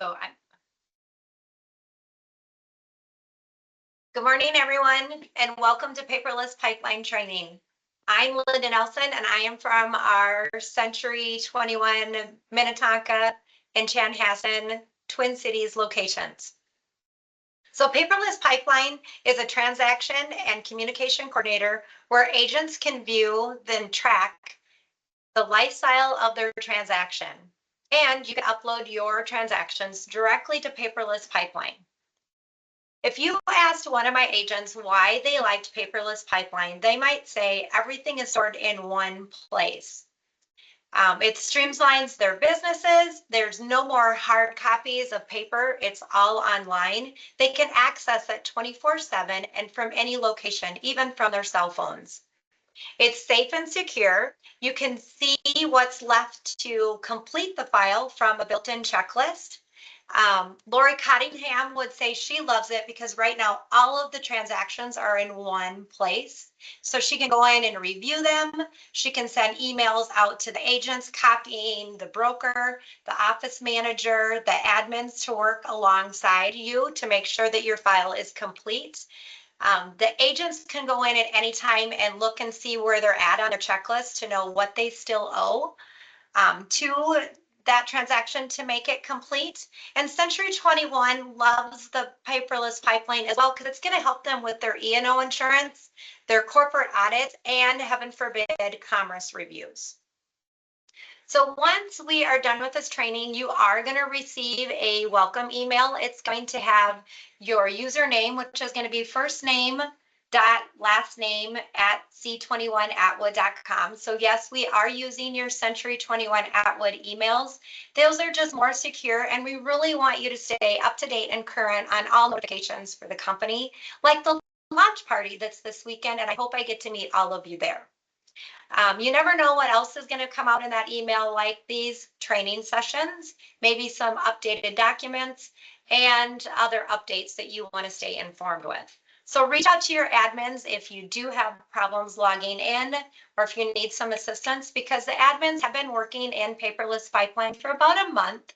Good morning, everyone, and welcome to Paperless Pipeline Training. I'm Linda Nelson, and I am from our Century 21 Minnetonka and Chanhassen Twin Cities locations. So Paperless Pipeline is a transaction and communication coordinator where agents can view, then track the lifestyle of their transaction. And you can upload your transactions directly to Paperless Pipeline. If you asked one of my agents why they liked Paperless Pipeline, they might say everything is stored in one place. It streamlines their businesses. There's no more hard copies of paper. It's all online. They can access it 24/7 and from any location, even from their cell phones. It's safe and secure. You can see what's left to complete the file from a built-in checklist. Lori Cottingham would say she loves it because right now all of the transactions are in one place. So she can go in and review them. She can send emails out to the agents, copying the broker, the office manager, the admins to work alongside you to make sure that your file is complete. The agents can go in at any time and look and see where they're at on their checklist to know what they still owe to that transaction to make it complete. And Century 21 loves the Paperless Pipeline as well because it's going to help them with their E&O insurance, their corporate audits, and heaven forbid, commerce reviews. So once we are done with this training, you are going to receive a welcome email. It's going to have your username, which is going to be first name dot last name at c21atwood.com. So yes, we are using your Century 21 Atwood emails. Those are just more secure, and we really want you to stay up to date and current on all notifications for the company, like the launch party that's this weekend, and I hope I get to meet all of you there. You never know what else is going to come out in that email, like these training sessions, maybe some updated documents, and other updates that you want to stay informed with. So reach out to your admins if you do have problems logging in or if you need some assistance, because the admins have been working in Paperless Pipeline for about a month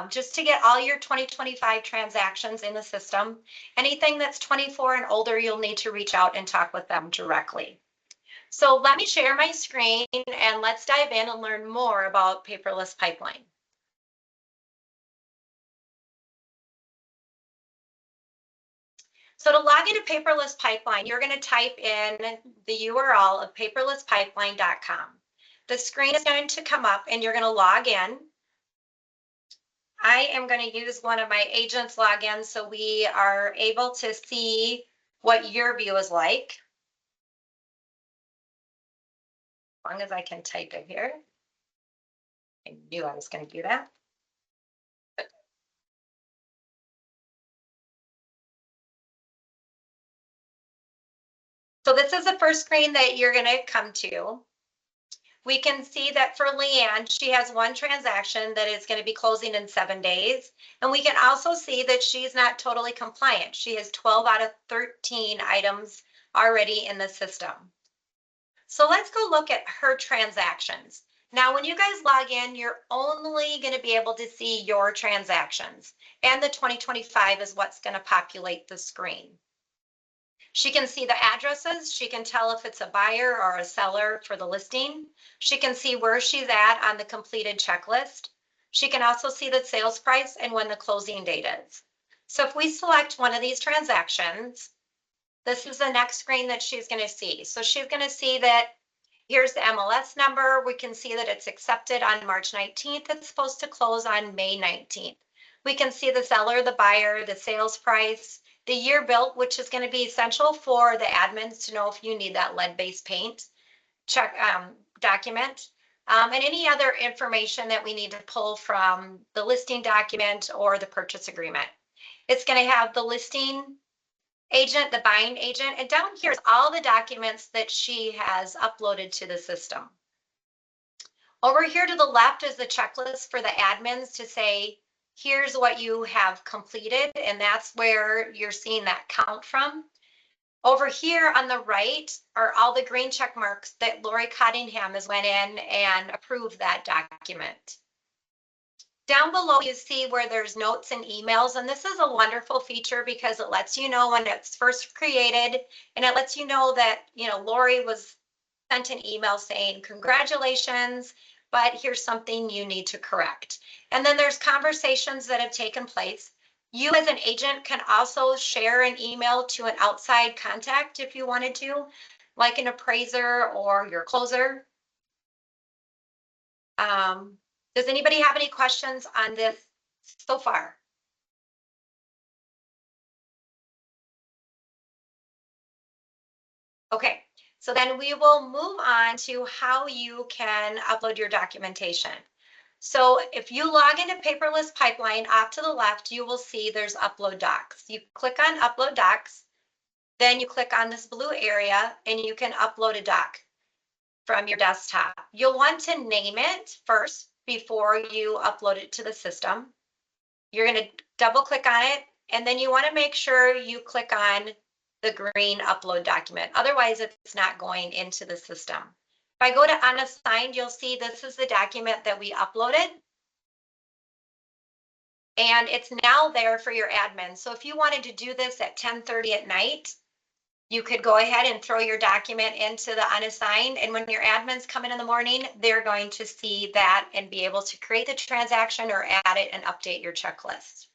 just to get all your 2025 transactions in the system. Anything that's 24 and older, you'll need to reach out and talk with them directly. So let me share my screen and let's dive in and learn more about Paperless Pipeline. So to log into Paperless Pipeline, you're going to type in the URL of paperlesspipeline.com. The screen is going to come up and you're going to log in. I am going to use one of my agents' logins so we are able to see what your view is like. As long as I can type it here. I knew I was going to do that. So this is the first screen that you're going to come to. We can see that for Leanne, she has one transaction that is going to be closing in 7 days. And we can also see that she's not totally compliant. She has 12 out of 13 items already in the system. So let's go look at her transactions. Now, when you guys log in, you're only going to be able to see your transactions. And the 2025 is what's going to populate the screen. She can see the addresses. She can tell if it's a buyer or a seller for the listing. She can see where she's at on the completed checklist. She can also see the sales price and when the closing date is. So if we select one of these transactions, this is the next screen that she's going to see. So she's going to see that here's the MLS number. We can see that it's accepted on March 19th. It's supposed to close on May 19th. We can see the seller, the buyer, the sales price, the year built, which is going to be essential for the admins to know if you need that lead-based paint check document, and any other information that we need to pull from the listing document or the purchase agreement. It's going to have the listing agent, the buying agent, and down here is all the documents that she has uploaded to the system. Over here to the left is the checklist for the admins to say, here's what you have completed, and that's where you're seeing that count from. Over here on the right are all the green check marks that Lori Cottingham has went in and approved that document. Down below, you see where there's notes and emails, and this is a wonderful feature because it lets you know when it's first created, and it lets you know that, Lori was sent an email saying, congratulations, but here's something you need to correct. And then there's conversations that have taken place. You as an agent can also share an email to an outside contact if you wanted to, like an appraiser or your closer. Does anybody have any questions on this so far? Okay, so then we will move on to how you can upload your documentation. So if you log into Paperless Pipeline, off to the left, you will see there's Upload Docs. You click on Upload Docs, then you click on this blue area and you can upload a doc from your desktop. You'll want to name it first before you upload it to the system. You're going to double click on it, and then you want to make sure you click on the green upload document. Otherwise, it's not going into the system. If I go to unassigned, you'll see this is the document that we uploaded. And it's now there for your admin. So if you wanted to do this at 10:30 at night, you could go ahead and throw your document into the unassigned. And when your admins come in the morning, they're going to see that and be able to create the transaction or add it and update your checklist.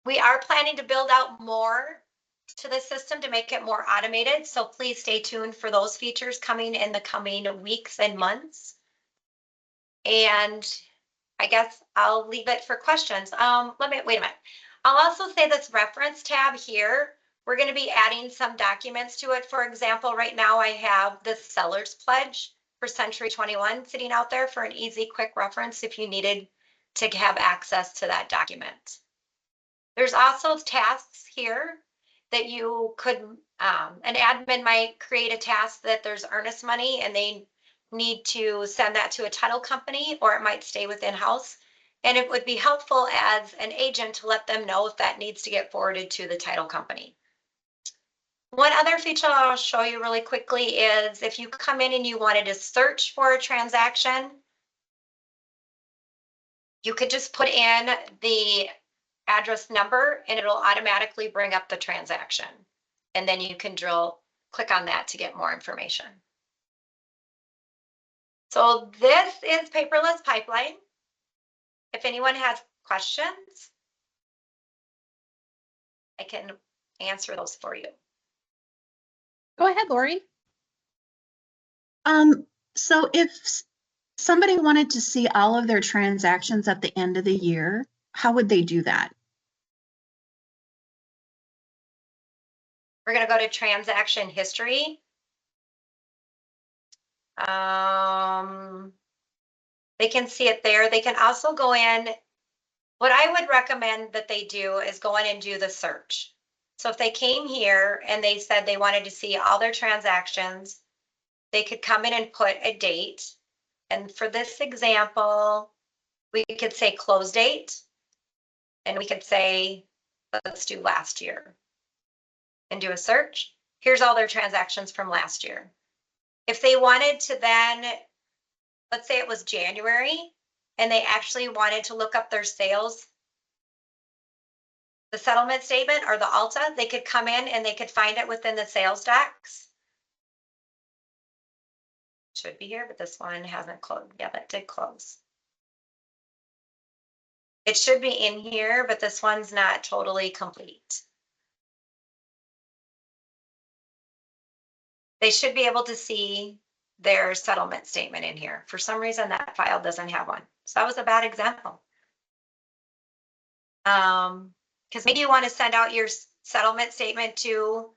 We are planning to build out more to the system to make it more automated. So please stay tuned for those features coming in the coming weeks and months. And I guess I'll leave it for questions. Wait a minute. I'll also say this reference tab here, we're going to be adding some documents to it. For example, right now I have the seller's pledge for Century 21 sitting out there for an easy, quick reference if you needed to have access to that document. There's also tasks here that you could, an admin might create a task that there's earnest money and they need to send that to a title company, or it might stay within house. And it would be helpful as an agent to let them know if that needs to get forwarded to the title company. One other feature I'll show you really quickly is if you come in and you wanted to search for a transaction, you could just put in the address number and it'll automatically bring up the transaction. And then you can click on that to get more information. So this is Paperless Pipeline. If anyone has questions, I can answer those for you. Go ahead, Lori. So if somebody wanted to see all of their transactions at the end of the year, how would they do that? We're going to go to transaction history. They can see it there. They can also go in. What I would recommend that they do is go in and do the search. So if they came here and they said they wanted to see all their transactions, they could come in and put a date. And for this example, we could say close date. And we could say, let's do last year. And do a search. Here's all their transactions from last year. If they wanted to then, let's say it was January, and they actually wanted to look up their sales, the settlement statement or the Alta, they could come in and they could find it within the sales docs. Should be here, but this one hasn't closed. Yeah, that did close. It should be in here, but this one's not totally complete. They should be able to see their settlement statement in here. For some reason, that file doesn't have one. So that was a bad example. Because maybe you want to send out your settlement statement to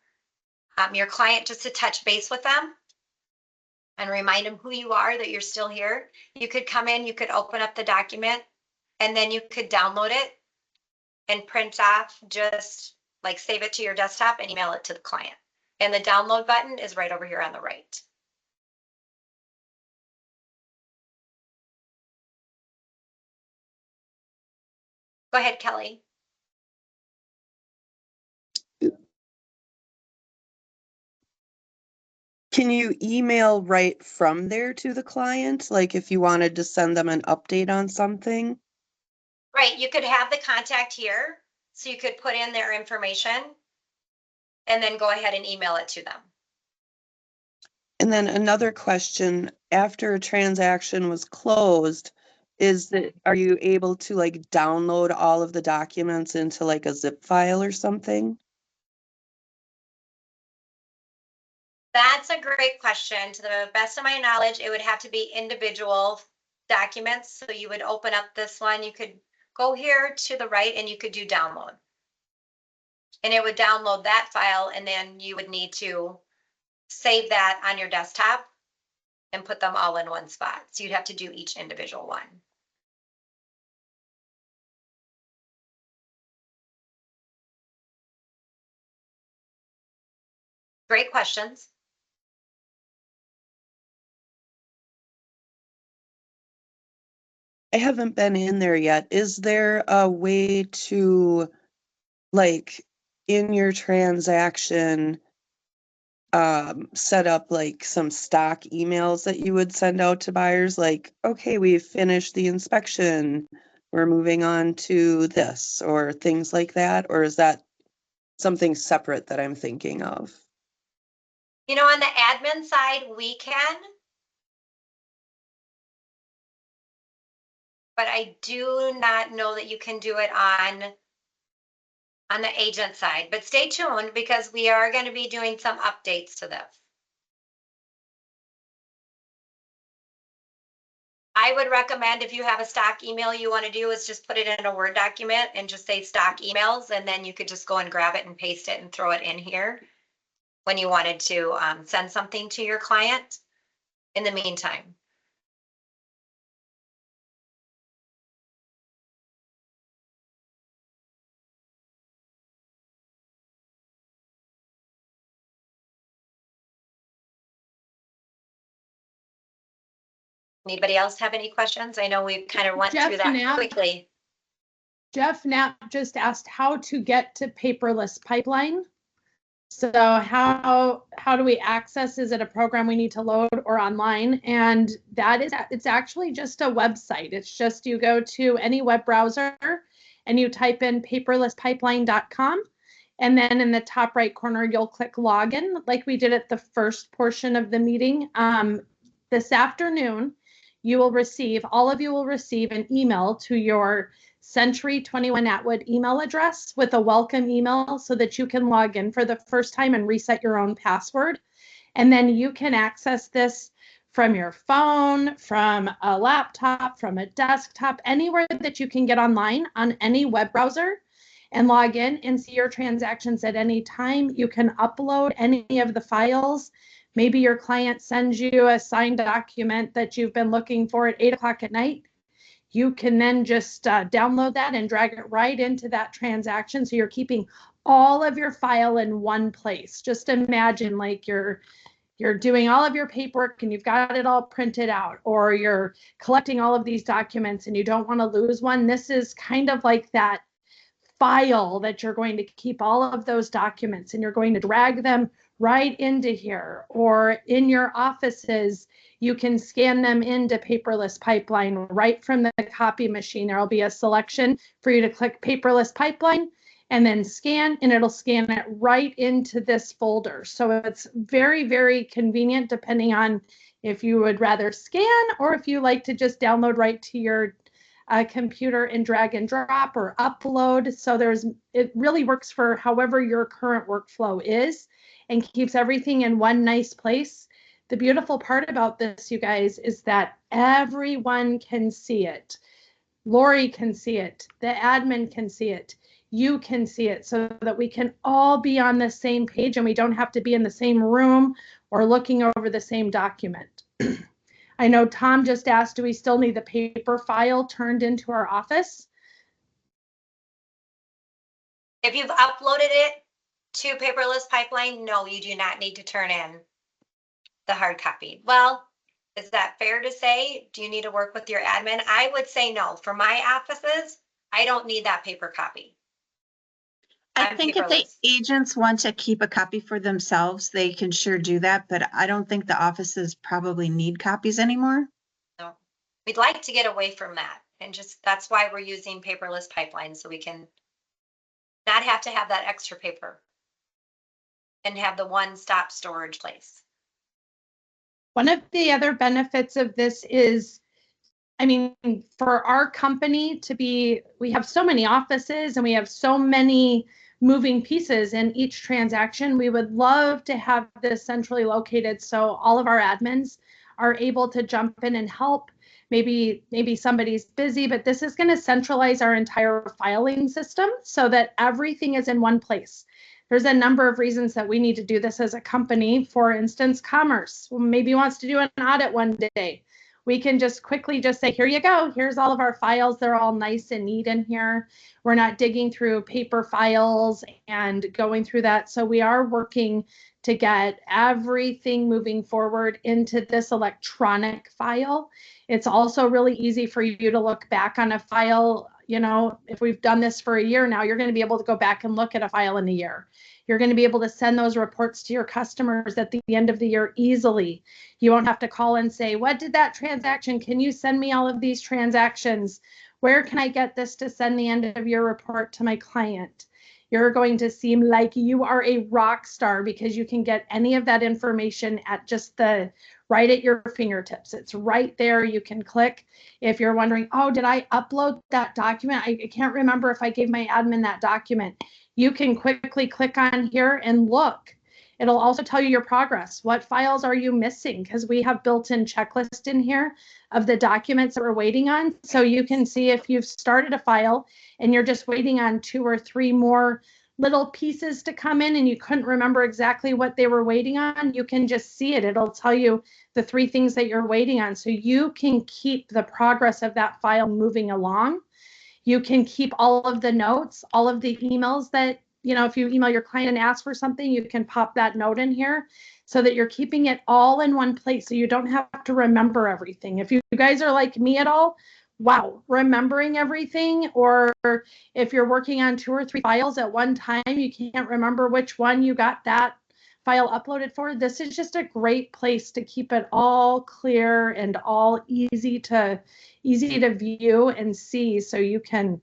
your client just to touch base with them and remind them who you are, that you're still here. You could come in, you could open up the document, and then you could download it and print off, just like save it to your desktop and email it to the client. And the download button is right over here on the right. Go ahead, Kelly. Can you email right from there to the client? Like if you wanted to send them an update on something? Right, you could have the contact here, so you could put in their information and then go ahead and email it to them. And then another question, after a transaction was closed, are you able to like download all of the documents into like a zip file or something? That's a great question. To the best of my knowledge, it would have to be individual documents. So you would open up this one, you could go here to the right and you could do download. And it would download that file, and then you would need to save that on your desktop and put them all in one spot. So you'd have to do each individual one. Great questions. I haven't been in there yet. Is there a way to, like, in your transaction, set up like some stock emails that you would send out to buyers? Like, okay, we've finished the inspection. We're moving on to this, or things like that? Or is that something separate that I'm thinking of? You know, on the admin side, we can. But I do not know that you can do it on the agent side. But stay tuned, because we are going to be doing some updates to this. I would recommend, if you have a stock email you want to do, is just put it in a Word document and just say stock emails, and then you could just go and grab it and paste it and throw it in here when you wanted to send something to your client in the meantime. Anybody else have any questions? I know we kind of went through that quickly. Jeff Knapp just asked how to get to Paperless Pipeline. So how do we access? Is it a program we need to load or online? And it's actually just a website. It's just, you go to any web browser and you type in paperlesspipeline.com. And then in the top right corner, you'll click login, like we did at the first portion of the meeting. This afternoon, all of you will receive an email to your Century21 Atwood email address with a welcome email, so that you can log in for the first time and reset your own password. And then you can access this from your phone, from a laptop, from a desktop, anywhere that you can get online on any web browser, and log in and see your transactions at any time. You can upload any of the files. Maybe your client sends you a signed document that you've been looking for at 8 o'clock at night. You can then just download that and drag it right into that transaction. So you're keeping all of your file in one place. Just imagine like you're doing all of your paperwork and you've got it all printed out, or you're collecting all of these documents and you don't want to lose one. This is kind of like that file that you're going to keep all of those documents, and you're going to drag them right into here. Or in your offices, you can scan them into Paperless Pipeline right from the copy machine. There'll be a selection for you to click Paperless Pipeline and then scan, and it'll scan it right into this folder. So it's very, very convenient, depending on if you would rather scan or if you like to just download right to your computer and drag and drop or upload. So it really works for however your current workflow is, and keeps everything in one nice place. The beautiful part about this, you guys, is that everyone can see it. Lori can see it. The admin can see it. You can see it, so that we can all be on the same page and we don't have to be in the same room or looking over the same document. I know Tom just asked, do we still need the paper file turned into our office? If you've uploaded it to Paperless Pipeline, no, you do not need to turn in the hard copy. Well, is that fair to say? Do you need to work with your admin? I would say no. For my offices, I don't need that paper copy. I I'm think if the paperless. agents want to keep a copy for themselves, they can sure do that, but I don't think the offices probably need copies anymore. No. We'd like to get away from that, and just, that's why we're using paperless pipelines, so we can not have to have that extra paper and have the one-stop storage place. One of the other benefits of this is, I mean, for our company to be, we have so many offices and we have so many moving pieces in each transaction. We would love to have this centrally located so all of our admins are able to jump in and help. Maybe somebody's busy, but this is going to centralize our entire filing system so that everything is in one place. There's a number of reasons that we need to do this as a company. For instance, commerce maybe wants to do an audit one day. We can just quickly just say, here you go. Here's all of our files. They're all nice and neat in here. We're not digging through paper files and going through that. So we are working to get everything moving forward into this electronic file. It's also really easy for you to look back on a file. You know, if we've done this for a year now, you're going to be able to go back and look at a file in a year. You're going to be able to send those reports to your customers at the end of the year easily. You won't have to call and say, what did that transaction? Can you send me all of these transactions? Where can I get this to send the end of year report to my client? You're going to seem like you are a rock star because you can get any of that information at just right at your fingertips. It's right there. You can click. If you're wondering, oh, did I upload that document? I can't remember if I gave my admin that document. You can quickly click on here and look. It'll also tell you your progress. What files are you missing? Because we have built-in checklist in here of the documents that we're waiting on. So you can see if you've started a file and you're just waiting on 2 or 3 more little pieces to come in and you couldn't remember exactly what they were waiting on, you can just see it. It'll tell you the 3 things that you're waiting on. So you can keep the progress of that file moving along. You can keep all of the notes, all of the emails that, you know, if you email your client and ask for something, you can pop that note in here so that you're keeping it all in one place so you don't have to remember everything. If you guys are like me at all, wow, remembering everything, or if you're working on 2 or 3 files at one time, you can't remember which one you got that file uploaded for, this is just a great place to keep it all clear and all easy to view and see, so you can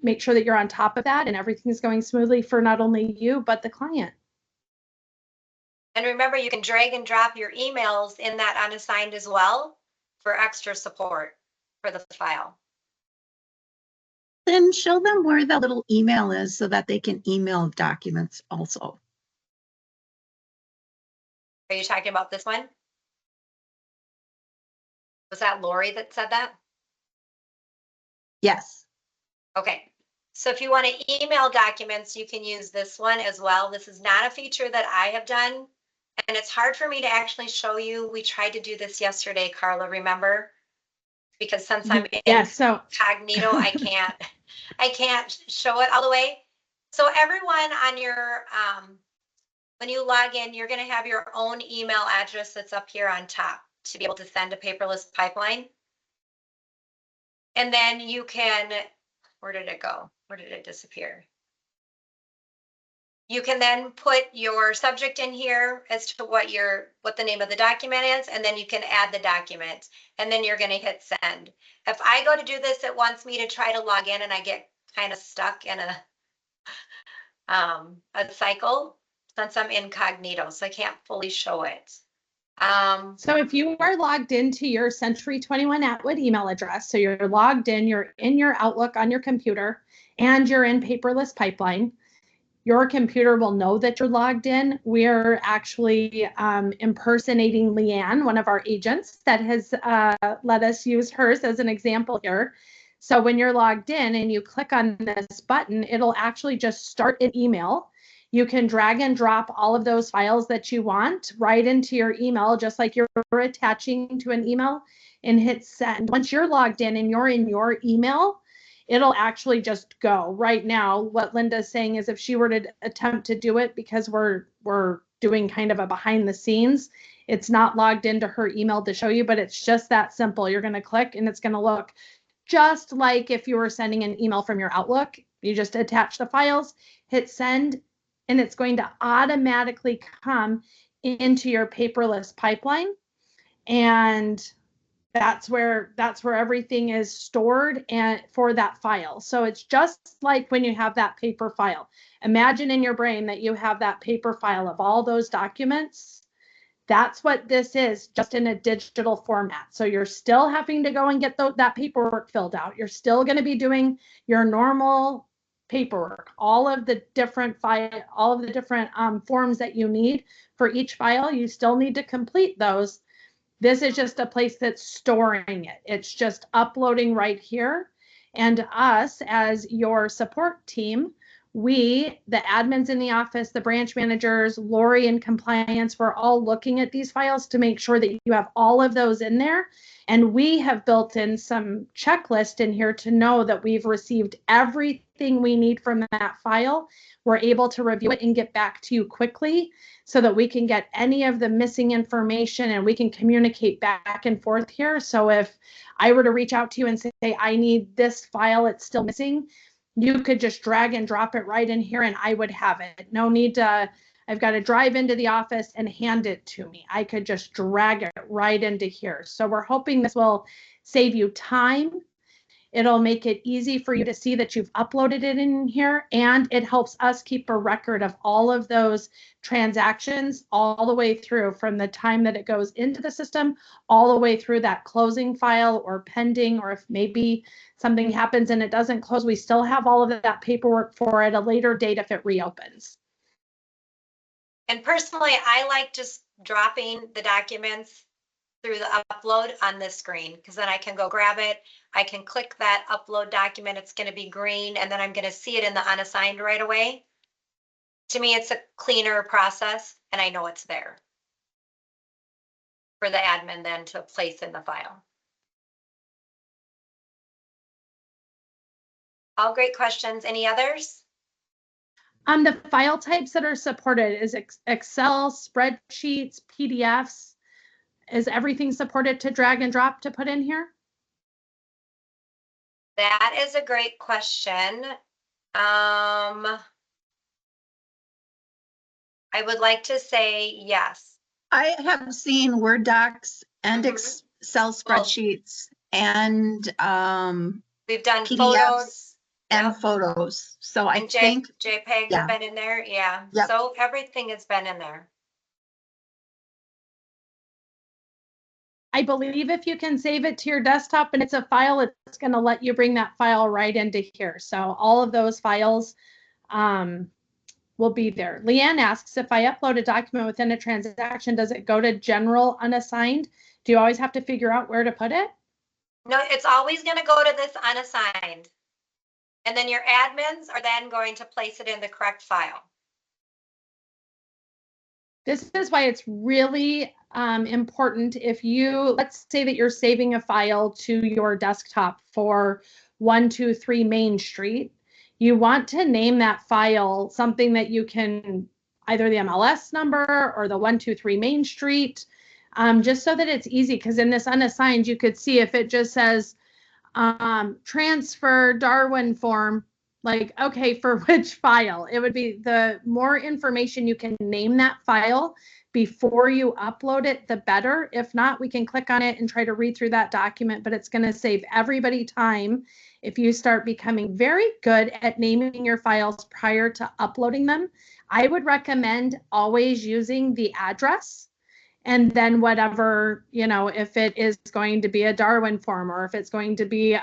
make sure that you're on top of that and everything's going smoothly for not only you, but the client. And remember, you can drag and drop your emails in that unassigned as well for extra support for the file. Then show them where the little email is so that they can email documents also. Are you talking about this one? Was that Lori that said that? Yes. Okay. So if you want to email documents, you can use this one as well. This is not a feature that I have done, and it's hard for me to actually show you. We tried to do this yesterday, Carla, remember? Because since I'm incognito, I can't show it all the way. So everyone on your, when you log in, you're going to have your own email address that's up here on top to be able to send a paperless pipeline. And then you can, where did it go? Where did it disappear? You can then put your subject in here as to what the name of the document is, and then you can add the document, and then you're going to hit send. If I go to do this, it wants me to try to log in, and I get kind of stuck in a cycle since I'm incognito, so I can't fully show it. So if you are logged into your Century21 Atwood email address, so you're logged in, you're in your Outlook on your computer, and you're in Paperless Pipeline, your computer will know that you're logged in. We're actually impersonating Leanne, one of our agents that has let us use hers as an example here. So when you're logged in and you click on this button, it'll actually just start an email. You can drag and drop all of those files that you want right into your email, just like you're attaching to an email, and hit send. Once you're logged in and you're in your email, it'll actually just go. Right now, what Linda's saying is if she were to attempt to do it, because we're doing kind of a behind the scenes, it's not logged into her email to show you, but it's just that simple. You're going to click and it's going to look just like if you were sending an email from your Outlook. You just attach the files, hit send, and it's going to automatically come into your paperless pipeline. And that's where everything is stored and for that file. So it's just like when you have that paper file. Imagine in your brain that you have that paper file of all those documents. That's what this is, just in a digital format. So you're still having to go and get that paperwork filled out. You're still going to be doing your normal paperwork, all of the different forms that you need for each file. You still need to complete those. This is just a place that's storing it. It's just uploading right here. And us as your support team, we, the admins in the office, the branch managers, Lori in compliance, we're all looking at these files to make sure that you have all of those in there. And we have built in some checklist in here to know that we've received everything we need from that file. We're able to review it and get back to you quickly so that we can get any of the missing information and we can communicate back and forth here. So if I were to reach out to you and say, I need this file, it's still missing, you could just drag and drop it right in here and I would have it. No need to, I've got to drive into the office and hand it to me. I could just drag it right into here. So we're hoping this will save you time. It'll make it easy for you to see that you've uploaded it in here, and it helps us keep a record of all of those transactions all the way through from the time that it goes into the system all the way through that closing file or pending, or if maybe something happens and it doesn't close, we still have all of that paperwork for at a later date if it reopens. And personally, I like just dropping the documents through the upload on this screen, because then I can go grab it. I can click that upload document. It's going to be green, and then I'm going to see it in the unassigned right away. To me, it's a cleaner process, and I know it's there for the admin then to place in the file. All great questions. Any others? The file types that are supported is Excel, spreadsheets, PDFs. Is everything supported to drag and drop to put in here? That is a great question. I would like to say yes. I have seen Word docs and Excel spreadsheets and We've done PDFs photos and yep. photos. So I and think JPEGs yeah. have been in there. Yeah. Yep. So everything has been in there. I believe if you can save it to your desktop and it's a file, it's going to let you bring that file right into here. So all of those files will be there. Leanne asks, if I upload a document within a transaction, does it go to general unassigned? Do you always have to figure out where to put it? No, it's always going to go to this unassigned. And then your admins are then going to place it in the correct file. This is why it's really important if you, let's say that you're saving a file to your desktop for 123 Main Street. You want to name that file something that you can, either the MLS number or the 123 Main Street, just so that it's easy. Because in this unassigned, you could see if it just says transfer Darwin form, like, okay, for which file? It would be the more information you can name that file before you upload it, the better. If not, we can click on it and try to read through that document, but it's going to save everybody time if you start becoming very good at naming your files prior to uploading them. I would recommend always using the address. And then whatever, you know, if it is going to be a Darwin form or if it's going to be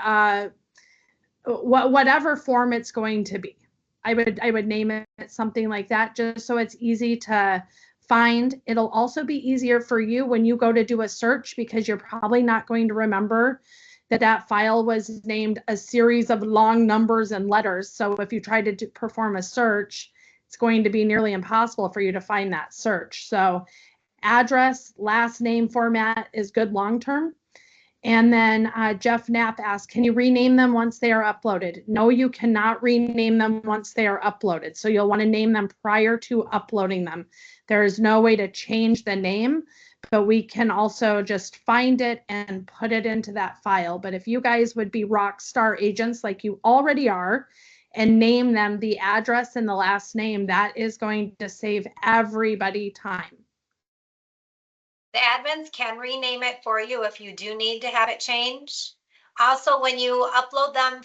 whatever form it's going to be, I would name it something like that, just so it's easy to find. It'll also be easier for you when you go to do a search, because you're probably not going to remember that file was named a series of long numbers and letters. So if you try to perform a search, it's going to be nearly impossible for you to find that search. So address, last name format is good long-term. And then Jeff Knapp asked, can you rename them once they are uploaded? No, you cannot rename them once they are uploaded. So you'll want to name them prior to uploading them. There is no way to change the name, but we can also just find it and put it into that file. But if you guys would be rock star agents like you already are, and name them the address and the last name, that is going to save everybody time. The admins can rename it for you if you do need to have it changed. Also, when you upload them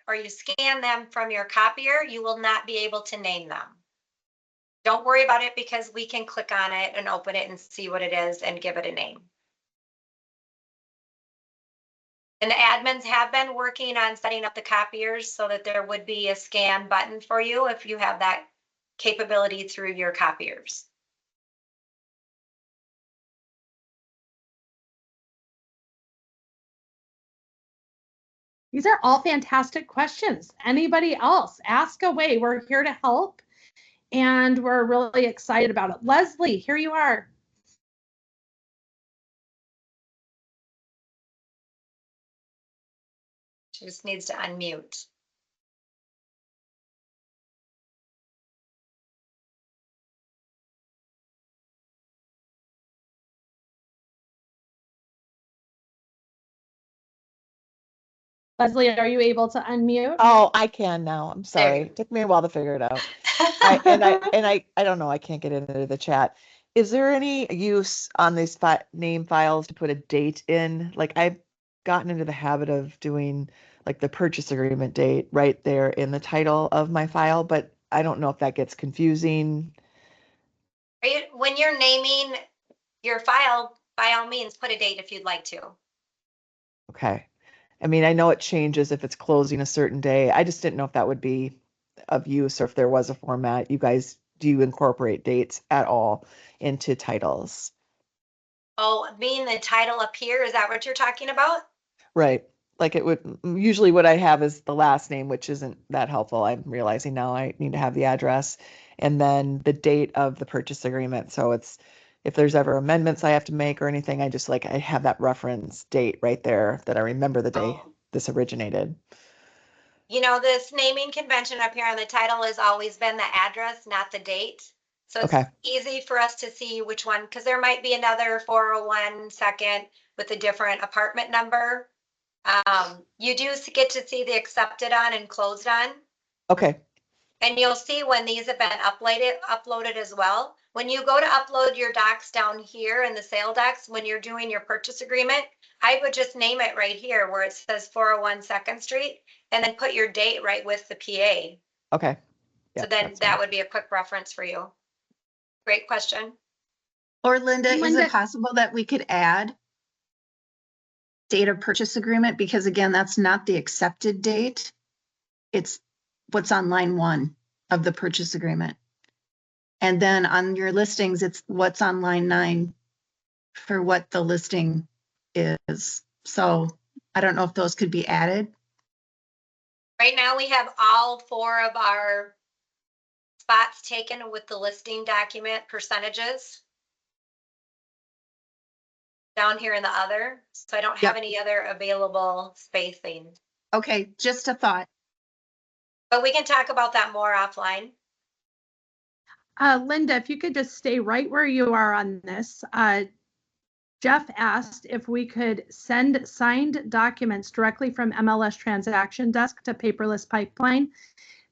or you scan them from your copier, you will not be able to name them. Don't worry about it because we can click on it and open it and see what it is and give it a name. And the admins have been working on setting up the copiers so that there would be a scan button for you if you have that capability through your copiers. These are all fantastic questions. Anybody else? Ask away. We're here to help, and we're really excited about it. Leslie, here you are. She just needs to unmute. Leslie, are you able to unmute? Oh, I can now. I'm There sorry. you It took me a while to figure it out. I don't know. I can't get into the chat. Is there any use on these name files to put a date in? Like I've gotten into the habit of doing like the purchase agreement date right there in the title of my file, but I don't know if that gets confusing. When you're naming your file, by all means, put a date if you'd like to. Okay. I mean, I know it changes if it's closing a certain day. I just didn't know if that would be of use or if there was a format. You guys, do you incorporate dates at all into titles? Oh, being the title up here, is that what you're talking about? Right. Like it would usually what I have is the last name, which isn't that helpful. I'm realizing now I need to have the address and then the date of the purchase agreement. So it's if there's ever amendments I have to make or anything, I just like I have that reference date right there that I remember the day this originated. You know, this naming convention up here on the title has always been the address, not the date. So it's Okay. easy for us to see which one, because there might be another 401 second with a different apartment number. You do get to see the accepted on and closed on. Okay. And you'll see when these have been uploaded as well. When you go to upload your docs down here in the sale docs, when you're doing your purchase agreement, I would just name it right here where it says 401 2nd Street and then put your date right with the PA. Okay. So Yep, then that's that fine. would be a quick reference for you. Great question. Or Linda, is Linda- it possible that we could add date of purchase agreement? Because again, that's not the accepted date. It's what's on line 1 of the purchase agreement. And then on your listings, it's what's on line 9 for what the listing is. So I don't know if those could be added. Right now we have all 4 of our spots taken with the listing document percentages down here in the other. So I don't have Yep. any other available spacing, Okay, just a thought. but we can talk about that more offline. Linda, if you could just stay right where you are on this. Jeff asked if we could send signed documents directly from MLS Transaction Desk to Paperless Pipeline.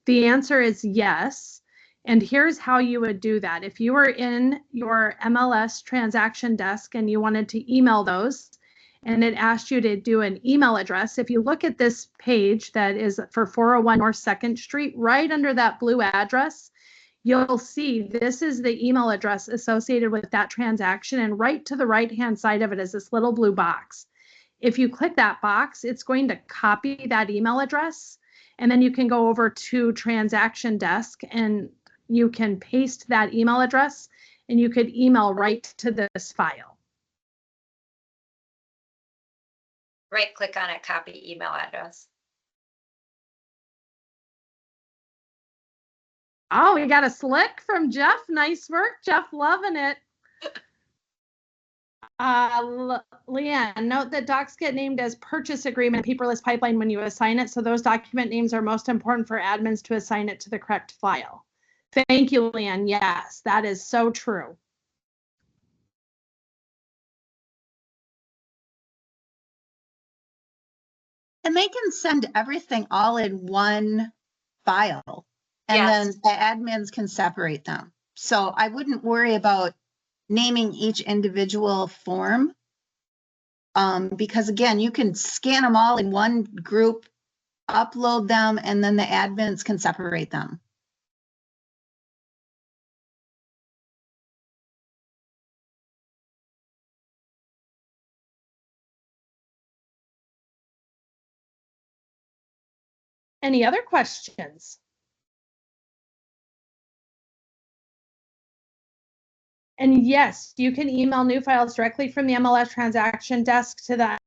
The answer is yes. And here's how you would do that. If you were in your MLS Transaction Desk and you wanted to email those, and it asked you to do an email address, if you look at this page that is for 401 North 2nd Street, right under that blue address, you'll see this is the email address associated with that transaction, and right to the right-hand side of it is this little blue box. If you click that box, it's going to copy that email address, and then you can go over to Transaction Desk and you can paste that email address and you could email right to this file. Right click on it, copy email address. Oh, we got a slick from Jeff. Nice work, Jeff. Loving it. Leanne, note that docs get named as purchase agreement paperless pipeline when you assign it. So those document names are most important for admins to assign it to the correct file. Thank you, Leanne. Yes, that is so true. And they can send everything all in one file. And then the admins can separate them. So I wouldn't worry about naming each individual form. Because again, you can scan them all in one group, upload them, and then the admins can separate them. Any other questions? And yes, you can email new files directly from the MLS transaction desk to that.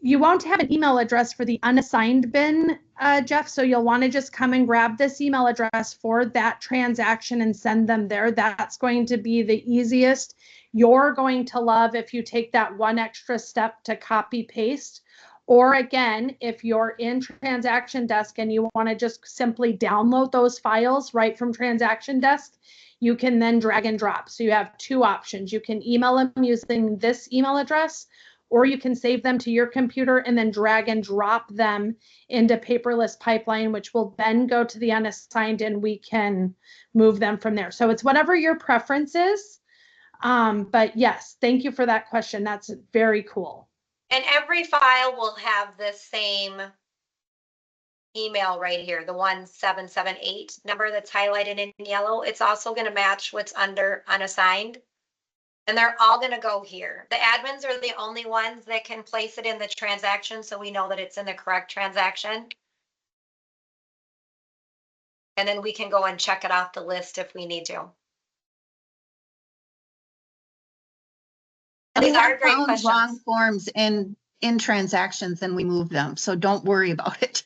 You won't have an email address for the unassigned bin, Jeff, so you'll want to just come and grab this email address for that transaction and send them there. That's going to be the easiest. You're going to love if you take that one extra step to copy paste. Or again, if you're in transaction desk and you want to just simply download those files right from transaction desk, you can then drag and drop. So you have two options. You can email them using this email address, or you can save them to your computer and then drag and drop them into Paperless Pipeline, which will then go to the unassigned and we can move them from there. So it's whatever your preference is. But yes, thank you for that question. That's very cool. And every file will have this same email right here, the 1778 number that's highlighted in yellow. It's also going to match what's under unassigned. And they're all going to go here. The admins are the only ones that can place it in the transaction, so we know that it's in the correct transaction. And then we can go and check it off the list if we need to. We These are have great found questions. wrong forms in transactions and we move them. So don't worry about it.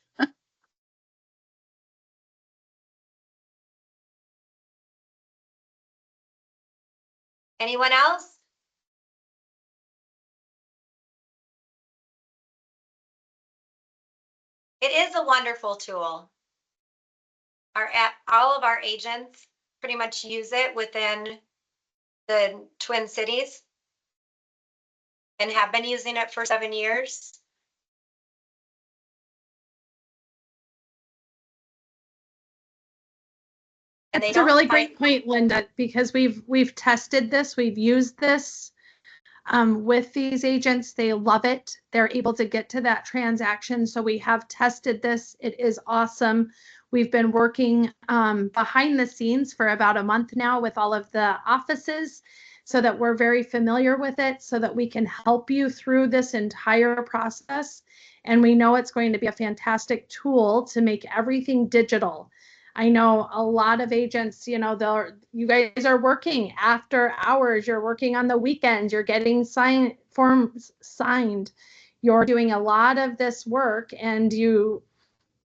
Anyone else? It is a wonderful tool. All of our agents pretty much use it within the Twin Cities and have been using it for 7 years. And That's a really great point, Linda, because we've tested this, we've used this with these agents. They love it. They're able to get to that transaction. So we have tested this. It is awesome. We've been working behind the scenes for about a month now with all of the offices so that we're very familiar with it, so that we can help you through this entire process. And we know it's going to be a fantastic tool to make everything digital. I know a lot of agents, you guys are working after hours, you're working on the weekends, you're getting forms signed, you're doing a lot of this work, and you're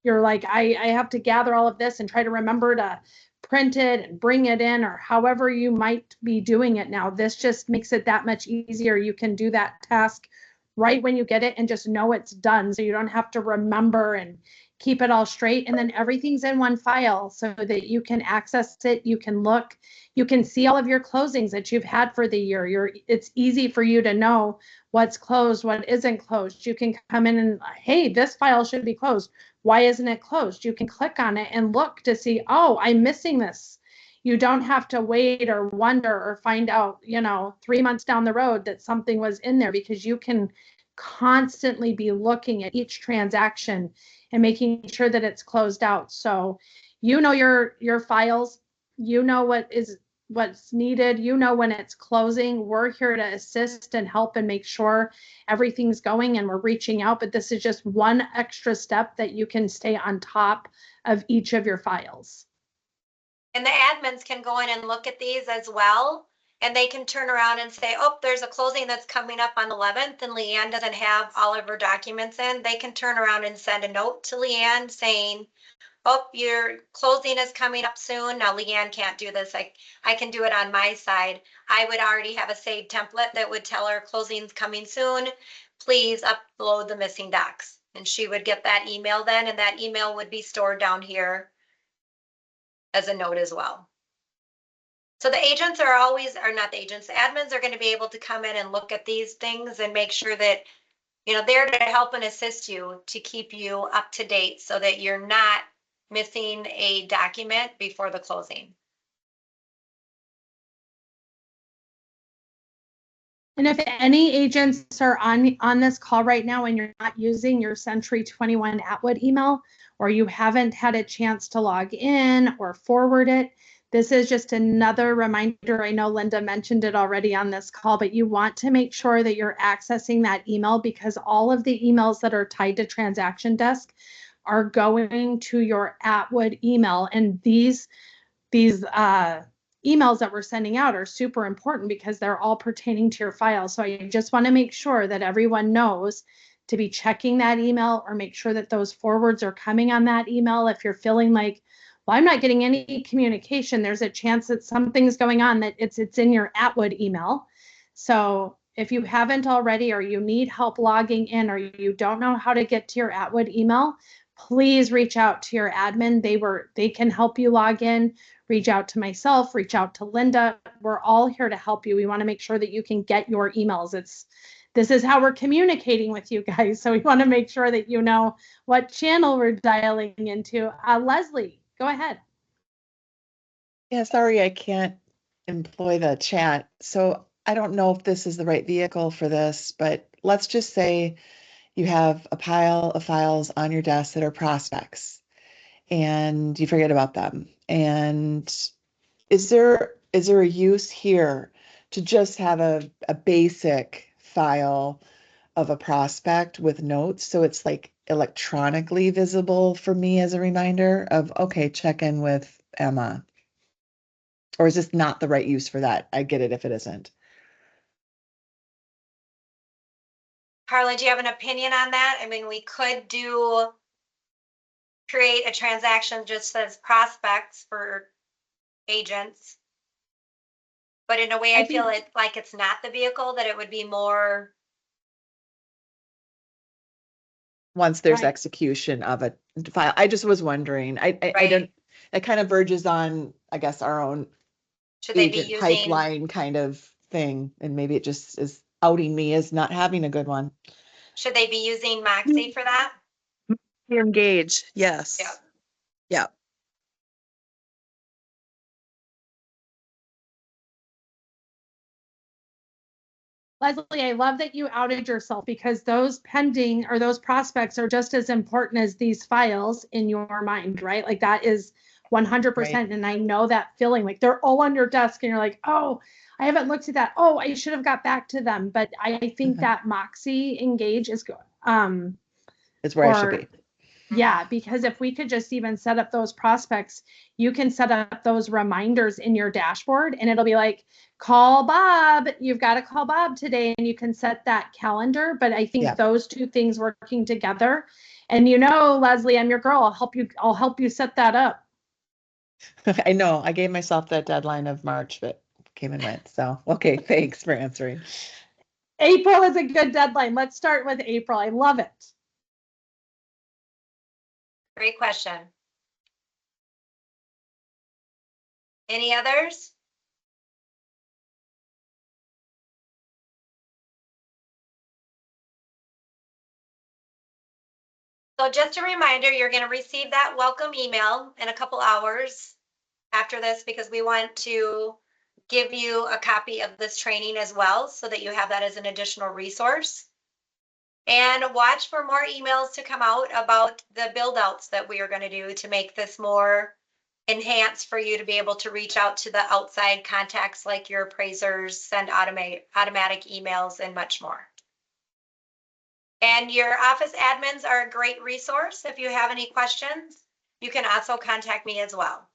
like, I have to gather all of this and try to remember to print it and bring it in, or however you might be doing it now. This just makes it that much easier. You can do that task right when you get it and just know it's done, so you don't have to remember and keep it all straight. And then everything's in one file so that you can access it. You can look, you can see all of your closings that you've had for the year. It's easy for you to know what's closed, what isn't closed. You can come in and, hey, this file should be closed. Why isn't it closed? You can click on it and look to see, oh, I'm missing this. You don't have to wait or wonder or find out, 3 months down the road that something was in there, because you can constantly be looking at each transaction and making sure that it's closed out. So your files, what's needed, when it's closing. We're here to assist and help and make sure everything's going, and we're reaching out, but this is just one extra step that you can stay on top of each of your files. And the admins can go in and look at these as well. And they can turn around and say, oh, there's a closing that's coming up on the 11th and Leanne doesn't have all of her documents in. They can turn around and send a note to Leanne saying, oh, your closing is coming up soon. Now, Leanne can't do this. I can do it on my side. I would already have a saved template that would tell her closing's coming soon. Please upload the missing docs. And she would get that email then, and that email would be stored down here as a note as well. So the agents are not the agents, the admins are going to be able to come in and look at these things and make sure that, they're to help and assist you to keep you up to date so that you're not missing a document before the closing. And if any agents are on this call right now and you're not using your Century 21 Atwood email, or you haven't had a chance to log in or forward it, this is just another reminder. I know Linda mentioned it already on this call, but you want to make sure that you're accessing that email, because all of the emails that are tied to Transaction Desk are going to your Atwood email. And these emails that we're sending out are super important because they're all pertaining to your file. So I just want to make sure that everyone knows to be checking that email, or make sure that those forwards are coming on that email. If you're feeling like, well, I'm not getting any communication, there's a chance that something's going on, that it's in your Atwood email. So if you haven't already, or you need help logging in, or you don't know how to get to your Atwood email, please reach out to your admin. They can help you log in. Reach out to myself, reach out to Linda. We're all here to help you. We want to make sure that you can get your emails. This is how we're communicating with you guys. So we want to make sure that you know what channel we're dialing into. Leslie, go ahead. Yeah, sorry, I can't employ the chat. So I don't know if this is the right vehicle for this, but let's just say you have a pile of files on your desk that are prospects and you forget about them. And is there a use here to just have a basic file of a prospect with notes, so it's like electronically visible for me as a reminder of, okay, check in with Emma? Or is this not the right use for that? I get it if it isn't. Carla, do you have an opinion on that? I mean, we could create a transaction just as prospects for agents. But in a way, I feel it like it's not the vehicle, that it would be more. Once there's Right. execution of a file. I just was wondering, I Right. don't, it kind of verges on, I guess, our own Should they be agent using, pipeline kind of thing. And maybe it just is outing me as not having a good one. should they be using Moxie for that? Engage, yes. Yeah. Yeah. Leslie, I love that you outed yourself, because those pending, or those prospects, are just as important as these files in your mind, right? Like that is 100%. Right. And I know that feeling, like they're all on your desk and you're like, oh, I haven't looked at that. Oh, I should have got back to them. But I think that Moxie Engage is good. Is where I should be. Yeah, because if we could just even set up those prospects, you can set up those reminders in your dashboard, and it'll be like, call Bob. You've got to call Bob today, and you can set that calendar. But I think those two things working together, and Leslie, I'm your girl. I'll help you set that up. I know I gave myself that deadline of March, but came and went. So, okay, thanks for answering. April is a good deadline. Let's start with April. I love it. Great question. Any others? So just a reminder, you're going to receive that welcome email in a couple hours after this, because we want to give you a copy of this training as well, so that you have that as an additional resource. And watch for more emails to come out about the build outs that we are going to do to make this more enhanced for you to be able to reach out to the outside contacts like your appraisers, send automatic emails, and much more. And your office admins are a great resource. If you have any questions, you can also contact me as well.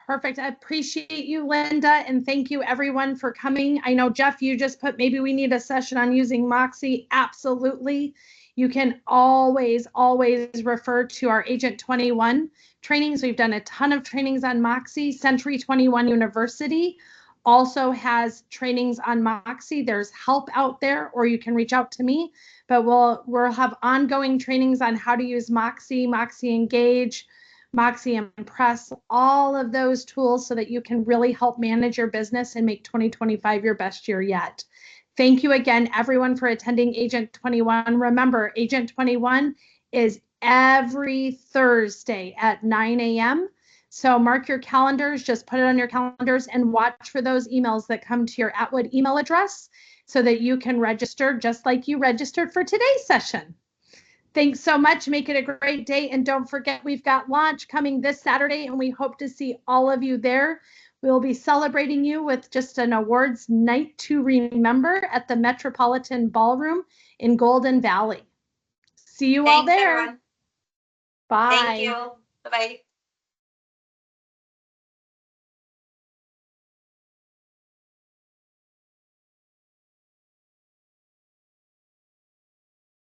Perfect. I appreciate you, Linda, and thank you everyone for coming. I know, Jeff, you just put, maybe we need a session on using Moxie. Absolutely. You can always refer to our AGENT21 trainings. We've done a ton of trainings on Moxie. Century 21 University also has trainings on Moxie. There's help out there, or you can reach out to me, but we'll have ongoing trainings on how to use Moxie, Moxie Engage, Moxie Impress, all of those tools, so that you can really help manage your business and make 2025 your best year yet. Thank you again, everyone, for attending Agent 21. Remember, Agent 21 is every Thursday at 9 a.m. So mark your calendars, just put it on your calendars and watch for those emails that come to your Atwood email address so that you can register just like you registered for today's session. Thanks so much. Make it a great day. And don't forget, we've got launch coming this Saturday, and we hope to see all of you there. We'll be celebrating you with just an awards night to remember at the Metropolitan Ballroom in Golden Valley. See you all Thanks, there. everyone. Bye. Thank you. Bye-bye.